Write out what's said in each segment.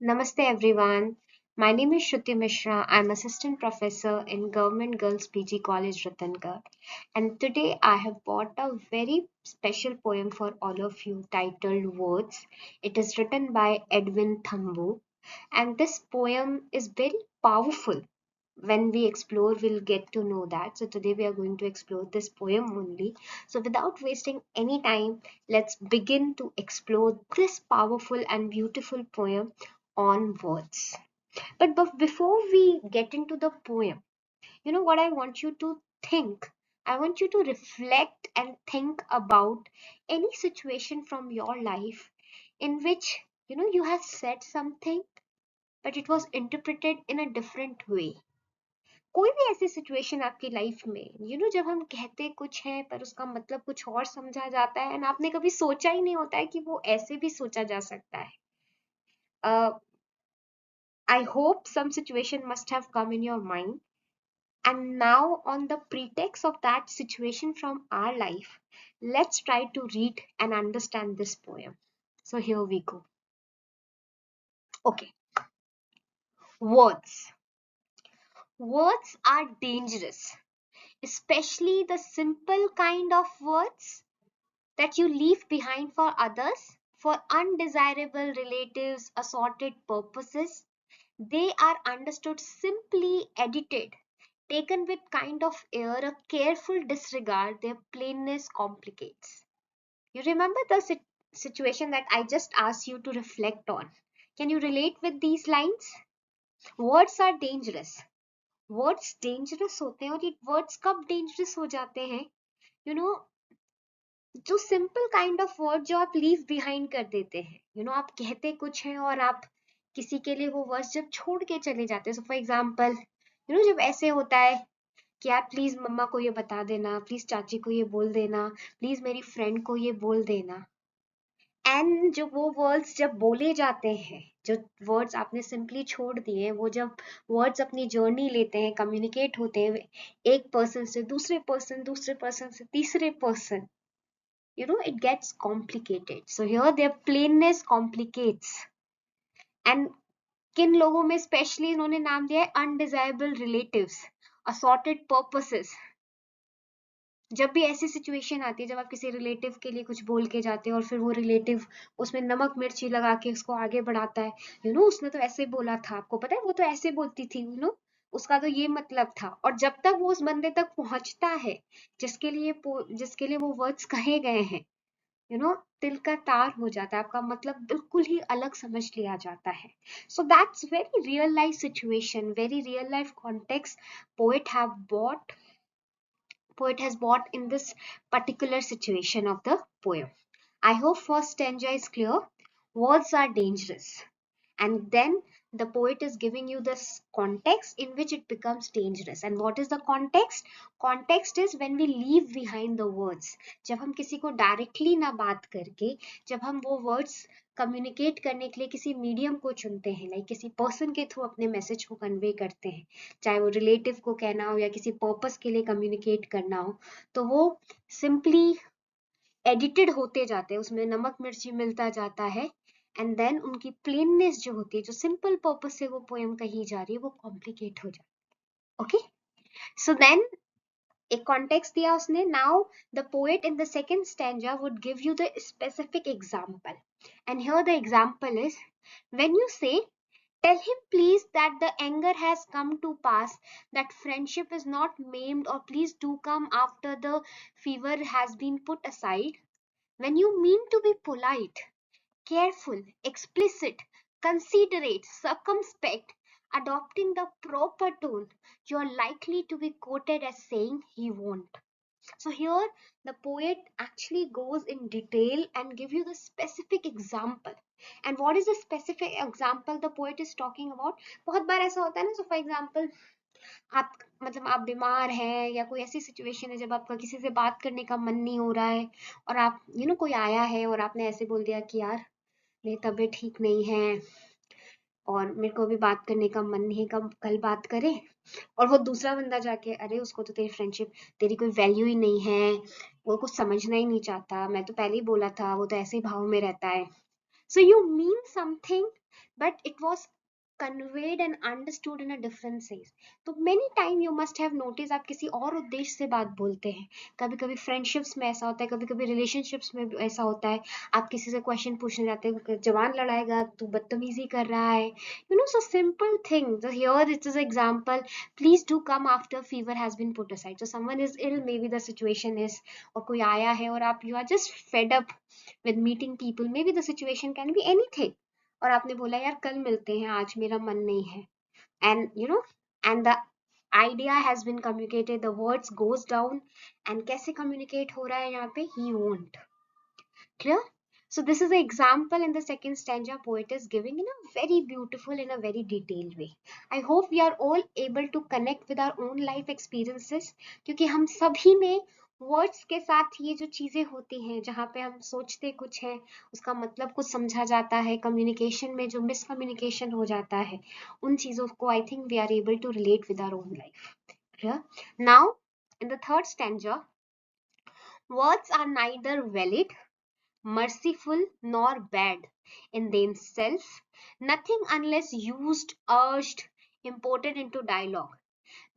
Namaste everyone. My name is Shruti Mishra. I'm assistant professor in Government Girls PG College Ratnagar. And today I have brought a very special poem for all of you titled Words. It is written by Edwin Thamboo. And this poem is very powerful. When we explore, we'll get to know that. So today we are going to explore this poem only. So without wasting any time, let's begin to explore this powerful and beautiful poem on words. But before we get into the poem, you know what I want you to think? I want you to reflect and think about any situation from your life in which you have said something but it was interpreted in a different way. कोई भी ऐसी situation आपकी life में जब हम कहते कुछ हैं पर उसका मतलब कुछ और समझा जाता है एंड आपने कभी सोचा ही नहीं होता है कि वो ऐसे भी सोचा जा सकता है. I hope some situation must have come in your mind. And now, on the pretext of that situation from our life, let's try to read and understand this poem. So, here we go. Okay, words. Words are dangerous, especially the simple kind of words that you leave behind for others, for undesirable relatives, assorted purposes. They are understood simply edited, taken with kind of air, a careful disregard, their plainness complicates. You remember the situation that I just asked you to reflect on. Can you relate with these lines? Words are dangerous. Words dangerous होते हैं और ये words कब dangerous हो जाते हैं? You know, जो simple kind of word जो आप लीव बिहाइंड कर देते हैं आप कहते कुछ हैं और आप किसी के लिए वो वर्ड्स जब छोड़ के चले जाते हैं. सो फॉर एग्जांपल जब ऐसे होता है कि आप प्लीज मम्मा को ये बता देना, प्लीज चाची को ये बोल देना, प्लीज मेरी फ्रेंड को ये बोल देना. एंड जो वो वर्ड्स जब बोले जाते हैं, जो वर्ड्स आपने सिंपली छोड़ दिए, वो जब वर्ड्स अपनी जर्नी लेते हैं, कम्युनिकेट होते हैं एक पर्सन से दूसरे पर्सन, दूसरे पर्सन से तीसरे person, it gets complicated. So here their plainness complicates. And किन लोगों में स्पेशली इन्होंने नाम दिया है अनडिजायरेबल रिलेटिव्स, असॉर्टेड पर्पसेस. जब भी ऐसी सिचुएशन आती है जब आप किसी रिलेटिव के लिए कुछ बोल के जाते हो और फिर वो रिलेटिव उसमें नमक मिर्ची लगा के उसको आगे बढ़ाता है, उसने तो ऐसे बोला था, आपको पता है वो तो ऐसे बोलती थी, उसका तो ये मतलब था. और जब तक वो उस बंदे तक पहुंचता है जिसके लिए वो वर्ड्स कहे गए हैं, तिल का तार हो जाता है, आपका मतलब बिल्कुल ही अलग समझ लिया जाता है. So that's very real life situation, very real life context poet has brought in this particular situation of the poem. I hope first stanza is clear. Words are dangerous. And then the poet is giving you this context in which it becomes dangerous. And what is the context? Context is when we leave behind the words. जब हम किसी को directly ना बात करके, जब हम वो words कम्युनिकेट करने के लिए किसी मीडियम को चुनते हैं, लाइक किसी पर्सन के थ्रू अपने मैसेज को कन्वे करते हैं, चाहे वो रिलेटिव को कहना हो या किसी पर्पस के लिए कम्युनिकेट करना हो, तो वो सिंपली एडिटेड होते जाते हैं, उसमें नमक मिर्ची मिलता जाता है. एंड देन उनकी प्लेननेस जो होती है, जो सिंपल पर्पस से वो पोएम कही जा रही है, वो कॉम्प्लिकेट हो जाती है. ओके, सो देन एक कॉन्टेक्स्ट दिया उसने. Now the poet in the second stanza would give you the specific example, and here the example is when you से tell him please that the anger has come to pass, that friendship is not maimed, or please do come after the fever has been put aside. When you mean to be polite, careful, explicit, considerate, circumspect, adopting the proper tone, you are likely to be quoted as saying he won't. So here the poet actually goes in detail and give you the specific example. And what is the specific example the poet is talking about? बहुत बार ऐसा होता है ना. So for example, आप बीमार हैं या कोई ऐसी सिचुएशन है जब आपका किसी से बात करने का मन नहीं हो रहा है और आप कोई आया है और आपने ऐसे बोल दिया कि यार मेरी तबीयत ठीक नहीं है और मेरे को अभी बात करने का मन नहीं है, कल बात करें. और वो दूसरा बंदा जाके, अरे उसको तो तेरी फ्रेंडशिप, तेरी कोई वैल्यू ही नहीं है, वो कुछ समझना ही नहीं चाहता, मैं तो पहले ही बोला था, वो तो ऐसे ही भाव में रहता है. So you mean something, but it was conveyed and understood in a different sense. तो many time you must have noticed आप किसी और उद्देश्य से बात बोलते हैं. कभी कभी फ्रेंडशिप्स में ऐसा होता है, कभी कभी रिलेशनशिप्स में भी ऐसा होता है. आप किसी से क्वेश्चन पूछने जाते हैं, जवान लड़ाएगा, तू बदतमीजी कर रहा है. So simple thing. So here it is example. Please do come after fever has been put aside. So someone is ill, maybe the situation is, और कोई आया है और आप you are just fed up with meeting people. Maybe the situation can be anything. और आपने बोला यार कल मिलते हैं, आज मेरा मन नहीं है. And and the idea has been communicated, the words goes down, and कैसे communicate हो रहा है यहाँ पे, he won't. Clear? So this is an example in the second stanza poet is giving in a very beautiful, in a very detailed way. I hope we are all able to connect with our own life experiences, क्योंकि हम सभी में words के साथ ये जो चीजें होती हैं, जहाँ पे हम सोचते कुछ है, उसका मतलब कुछ समझा जाता है, कम्युनिकेशन में जो मिसकम्युनिकेशन हो जाता है, उन चीजों को I think we are able to relate with our own life. Now, in the third stanza, words are neither valid, merciful nor bad in themselves, nothing unless used, urged, imported into dialogue,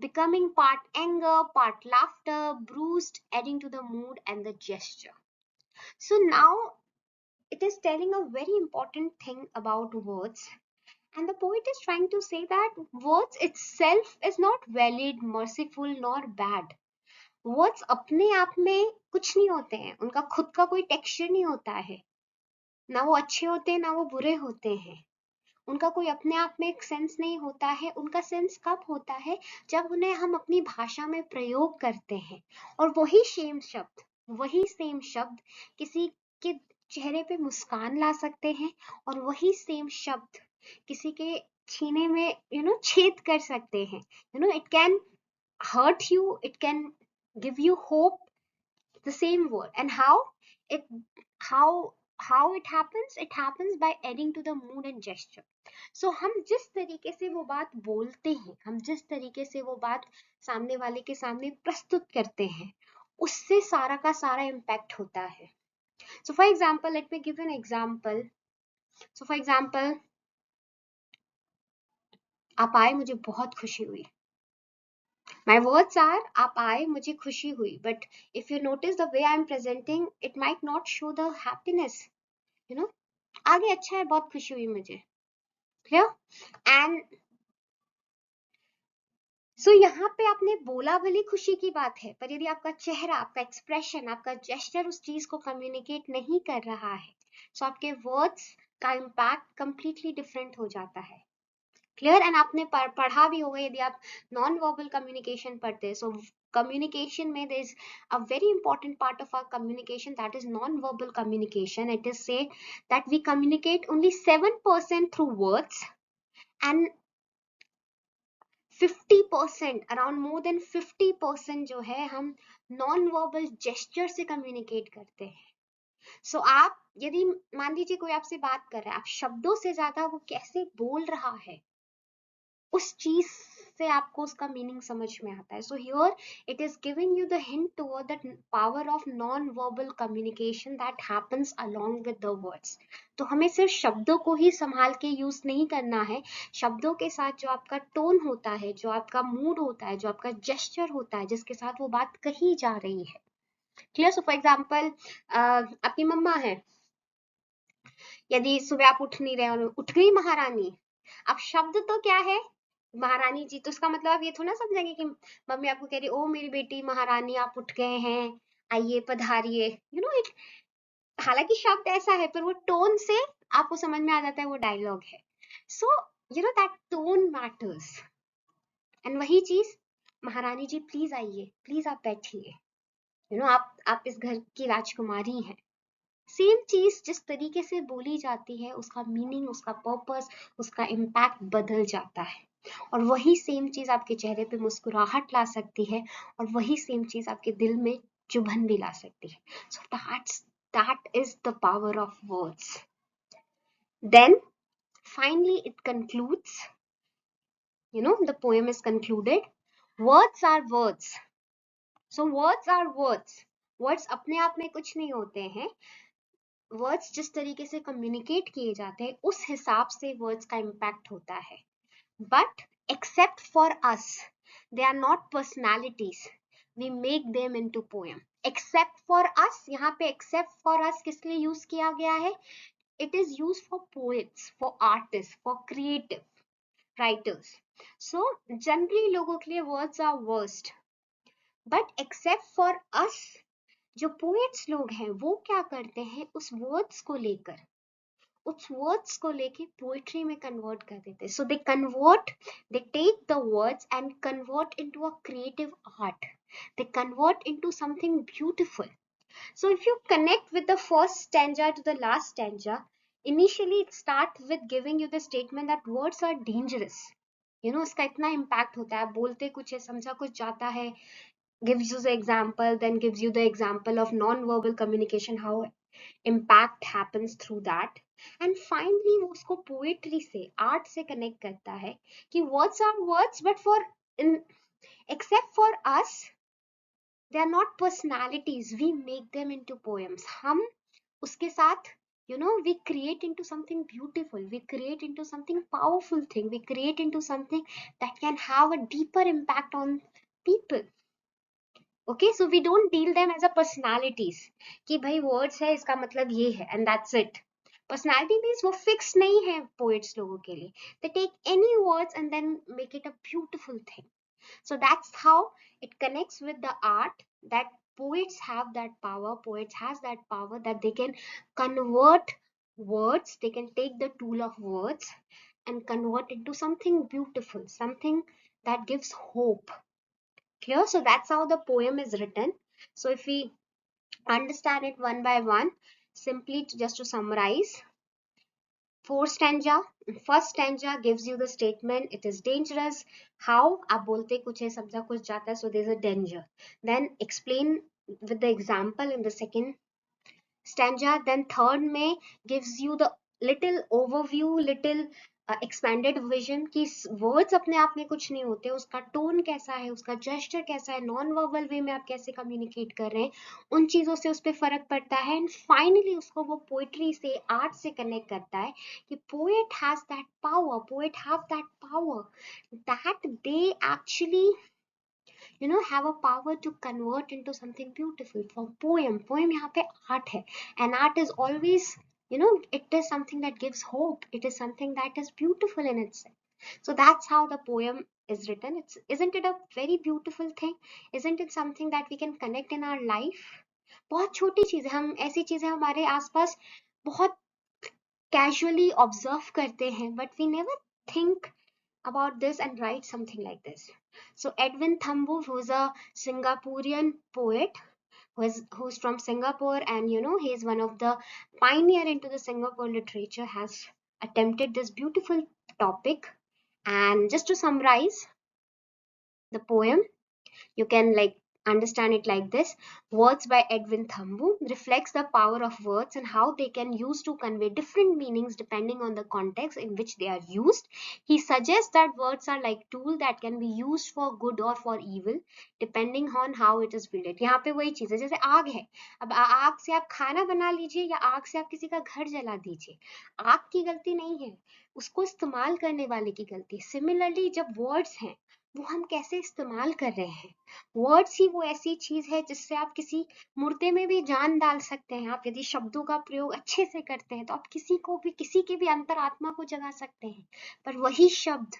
becoming part anger, part laughter, bruised, adding to the mood and the gesture. So now it is telling a very important thing about words. And the poet is trying to say that words itself is not valid, merciful, nor bad. Words अपने आप में कुछ नहीं होते हैं, उनका खुद का कोई टेक्सचर नहीं होता है, ना वो अच्छे होते हैं ना वो बुरे होते हैं, उनका कोई अपने आप में एक सेंस नहीं होता है. उनका सेंस कब होता है, जब उन्हें हम अपनी भाषा में प्रयोग करते हैं, और वही सेम शब्द किसी के चेहरे पे मुस्कान ला सकते हैं, और वही सेम शब्द किसी के सीने में छेद कर सकते हैं. It can hurt you, it can give you hope, the same word. And it how it happens by adding to the mood and gesture. So हम जिस तरीके से वो बात बोलते हैं, हम जिस तरीके से वो बात सामने वाले के सामने प्रस्तुत करते हैं, उससे सारा का सारा इम्पैक्ट होता है. So for example, let me give an example. So for example, आप आए, मुझे बहुत खुशी हुई. My words are आप आए, मुझे खुशी हुई. But if you notice the way I'm presenting, it might not show the happiness. आगे अच्छा है, बहुत खुशी हुई मुझे. Clear? And so यहाँ पे आपने बोला भले खुशी की बात है, पर यदि आपका चेहरा, आपका एक्सप्रेशन, आपका जेस्चर उस चीज को कम्युनिकेट नहीं कर रहा है, तो आपके वर्ड्स का इम्पैक्ट कंप्लीटली डिफरेंट हो जाता है. क्लियर? एंड आपने पढ़ा भी होगा, यदि आप नॉन वर्बल कम्युनिकेशन पढ़ते हैं, सो communication में there is a very important part of our communication, that is non-verbal communication. It is said that we communicate only 7% through words, and 50%, around more than 50% जो है हम non-verbal gesture से communicate करते हैं. So आप यदि मान लीजिए कोई आपसे बात कर रहा है, आप शब्दों से ज्यादा वो कैसे बोल रहा है, उस चीज से आपको उसका मीनिंग समझ में आता है. So here it is giving you the hint toward the power of non verbal communication that happens along with the words. तो हमें सिर्फ शब्दों को ही संभाल के यूज नहीं करना है, शब्दों के साथ जो आपका टोन होता है, जो आपका मूड होता है, जो आपका जेस्चर होता है, जिसके साथ वो बात कही जा रही है. क्लियर? सो फॉर एग्जाम्पल, आपकी मम्मा है, यदि सुबह आप उठ नहीं रहे और उठ गई महारानी, अब शब्द तो क्या है, महारानी जी, तो इसका मतलब आप ये थोड़ा समझेंगे कि मम्मी आपको कह रही ओ मेरी बेटी महारानी आप उठ गए हैं, आइए पधारिए. एक हालांकि शब्द ऐसा है, पर वो टोन से आपको समझ में आ जाता है वो डायलॉग है. So that tone matters. And वही चीज, महारानी जी प्लीज आइए, प्लीज आप बैठिए, आप इस घर की राजकुमारी हैं. सेम चीज जिस तरीके से बोली जाती है, उसका मीनिंग, उसका पर्पस, उसका इम्पैक्ट बदल जाता है. और वही सेम चीज आपके चेहरे पे मुस्कुराहट ला सकती है, और वही सेम चीज आपके दिल में चुभन भी ला सकती है. सो that is the power of words. Then finally it concludes, the poem is concluded. Words are words. So words are words. Words अपने आप में कुछ नहीं होते हैं. वर्ड्स जिस तरीके से कम्युनिकेट किए जाते हैं उस हिसाब से वर्ड्स का इम्पैक्ट होता है. But except for us, they are not personalities, we make them into poem. Except for us, यहाँ पे एक्सेप्ट फॉर अस किस लिए यूज किया गया है? It is use for poets, for artist, for creative writers. So generally लोगों के लिए words are worst, but except for us, जो पोएट्स लोग हैं वो क्या करते हैं, उस वर्ड्स को लेके पोएट्री में कन्वर्ट कर देते. So they take the words and convert into a creative art, they convert into something beautiful. So if you connect with the first stanza to the last stanza, initially it starts with giving you the statement that words are dangerous. इसका इतना impact होता है, बोलते कुछ है, समझा कुछ जाता है. Gives you the example, then gives you the example of non-verbal communication, how impact happens through that. And finally वो उसको poetry से, art से connect करता है कि words are words, but except for us, they are not personalities, we make them into poems. हम उसके साथ we create into something beautiful, we create into something powerful thing, we create into something that can have a deeper impact on people. Okay, so we don't deal them as a personalities कि भाई words है इसका मतलब ये है and that's it. Personality means वो fixed नहीं है poets लोगों के लिए. They take any words and then make it a beautiful thing. So that's how it connects with the art, that poets have that power, poets has that power that they can convert words, they can take the tool of words and convert into something beautiful, something that gives hope. Clear? So that's how the poem is written. So if we understand it one by one, simply just to summarize, first stanza gives you the statement, it is dangerous. How? आप बोलते कुछ है, समझा कुछ जाता है, so there's a danger. Then explain with the example in the second stanza. Then third में gives you the little overview, little expanded vision कि words अपने आप में कुछ नहीं होते, उसका tone कैसा है, उसका gesture कैसा है, नॉन वर्बल वे में आप कैसे कम्युनिकेट कर रहे हैं, उन चीजों से उस पर फर्क पड़ता है. एंड फाइनली उसको वो पोएट्री से, आर्ट से कनेक्ट करता है कि poet has that power, poet have that power that they actually have a power to convert into something beautiful. For poem यहाँ पे art है, and art is always, it is something that gives hope, it is something that is beautiful in itself. So that's how the poem is written. Isn't it a very beautiful thing? Isn't it something that we can connect in our life? बहुत छोटी चीजें, हम ऐसी चीजें हमारे आसपास बहुत casually observe करते हैं, but we never think about this and write something like this. So Edwin Thumboo, who's a Singaporean poet, who's from Singapore, and he is one of the pioneer into the Singapore literature, has attempted this beautiful topic. And just to summarize the poem, you can understand it like this. Words by Edwin Thumboo reflects the power of words and how they can use to convey different meanings depending on the context in which they are used. He suggests that words are like tool that can be used for good or for evil depending on how it is wielded. यहाँ पे वही चीज है, जैसे आग है, अब आग से आप खाना बना लीजिए या आग से आप किसी का घर जला दीजिए, आग की गलती नहीं है, उसको इस्तेमाल करने वाले की गलती. सिमिलरली जब वर्ड्स हैं वो हम कैसे इस्तेमाल कर रहे हैं. वर्ड्स ही वो ऐसी चीज है जिससे आप किसी मुर्दे में भी जान डाल सकते हैं. आप यदि शब्दों का प्रयोग अच्छे से करते हैं तो आप किसी के भी अंतरात्मा को जगा सकते हैं. पर वही शब्द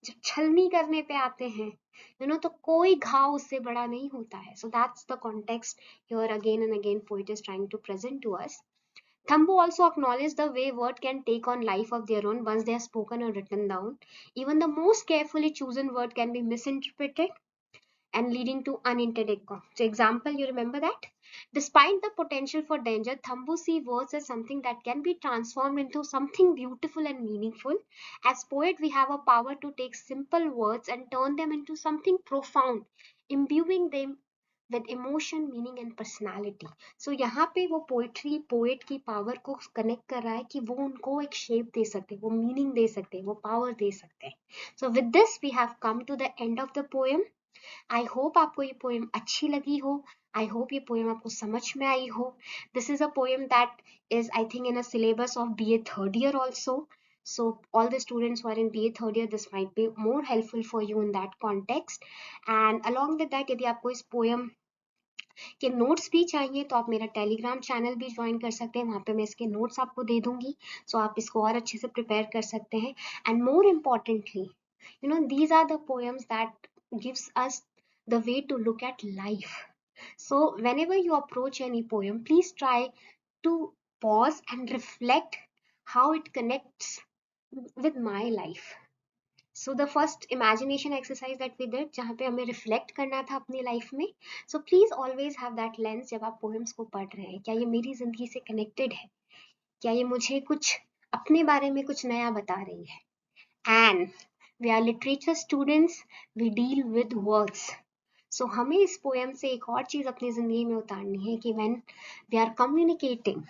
जब छलनी करने पे आते हैं, तो कोई घाव उससे बड़ा नहीं होता है. So that's the context here again and again poet is trying to present to us. Thumbo also acknowledged the way word can take on life of their own once they are spoken or written down. Even the most carefully chosen word can be misinterpreted and leading to unintended consequences. So example, you remember that? Despite the potential for danger, Thumbo see words as something that can be transformed into something beautiful and meaningful. As poet, we have a power to take simple words and turn them into something profound, imbuing them with emotion, meaning and personality. So यहाँ पे वो poetry, poet की power को connect कर रहा है कि वो उनको एक शेप दे सकते हैं, वो मीनिंग दे सकते हैं, वो पावर दे सकते हैं. So with this we have come to the end of the poem. I hope आपको ये पोएम अच्छी लगी हो. आई होप ये पोएम आपको समझ में आई हो. This is a poem that is I think in a syllabus of BA third year also. So all the students who are in BA third year, this might be more helpful for you in that context. And along with that, यदि आपको इस poem के notes भी चाहिए तो आप मेरा Telegram channel भी ज्वाइन कर सकते हैं. वहां पे मैं इसके नोट्स आपको दे दूंगी. सो आप इसको और अच्छे से प्रिपेयर कर सकते हैं. And more importantly, these are the poems that gives us the way to look at life. So whenever you approach any poem, please try to pause and reflect how it connects with my life. So the first imagination exercise that we did, जहाँ पे हमें reflect करना था अपनी life में. So please always have that lens जब आप poems को पढ़ रहे हैं. क्या ये मेरी जिंदगी से connected है? क्या ये मुझे कुछ अपने बारे में कुछ नया बता रही है? And we are literature students, we deal with words. So हमें इस poem से एक और चीज अपनी जिंदगी में उतारनी है कि when we are communicating,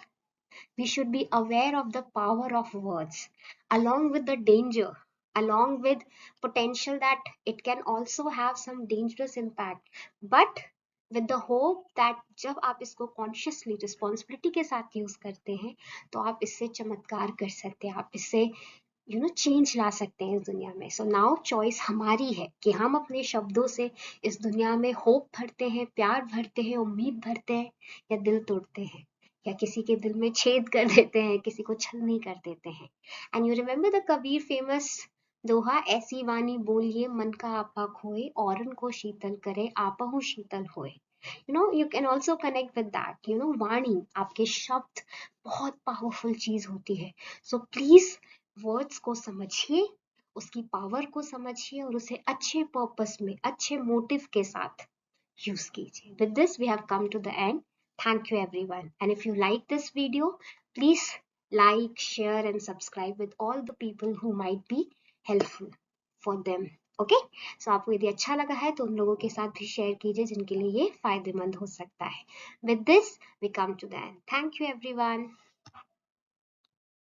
we should be aware of the power of words, along with the danger, along with potential that it can also have some dangerous impact. But with the hope that जब आप इसको consciously responsibility के साथ use करते हैं तो आप इससे चमत्कार कर सकते हैं, आप इससे चेंज ला सकते हैं इस दुनिया में. सो नाउ चॉइस हमारी है कि हम अपने शब्दों से इस दुनिया में होप भरते हैं, प्यार भरते हैं, उम्मीद भरते हैं, या दिल तोड़ते हैं, या किसी के दिल में छेद कर देते हैं, किसी को छलनी कर देते हैं. And you remember the Kabir famous doha, ऐसी वाणी बोलिए मन का आपा खोए, औरन को शीतल करे आपहु शीतल होए. You can also connect with that. वाणी, आपके शब्द बहुत पावरफुल चीज होती है. सो प्लीज वर्ड्स को समझिए, उसकी पावर को समझिए और उसे अच्छे पर्पस में, अच्छे मोटिव के साथ use कीजिए. With this, we have come to the end. Thank you everyone. And if you like this video, please like, share and subscribe with all the people who might be helpful for them. Okay? So आपको यदि अच्छा लगा है तो उन लोगों के साथ भी शेयर कीजिए जिनके लिए ये फायदेमंद हो सकता है. With this, we come to the end. Thank you everyone.